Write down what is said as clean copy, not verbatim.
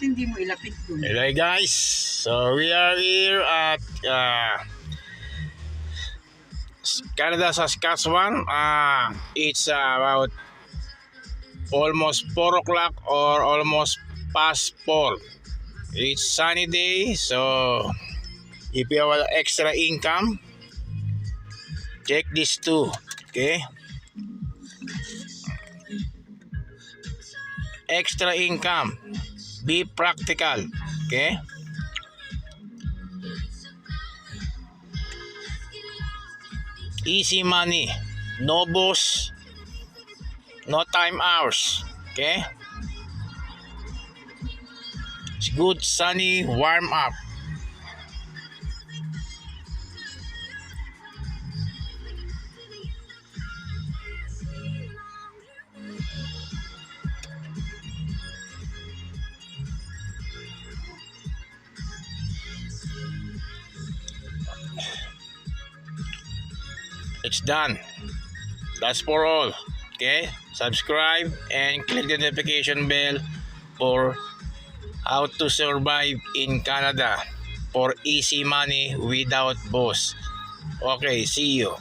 hindi mo ilapit dun? Hello guys, so we are here at Canada, Saskatchewan. It's about almost 4 o'clock or almost past 4. It's sunny day, so if you have extra income, check this too. Okay, extra income, be practical. Okay, easy money, no boss, no time hours. Okay, it's good sunny warm up. It's done. That's for all. Okay, subscribe and click the notification bell for how to survive in Canada for easy money without boss. Okay, see you.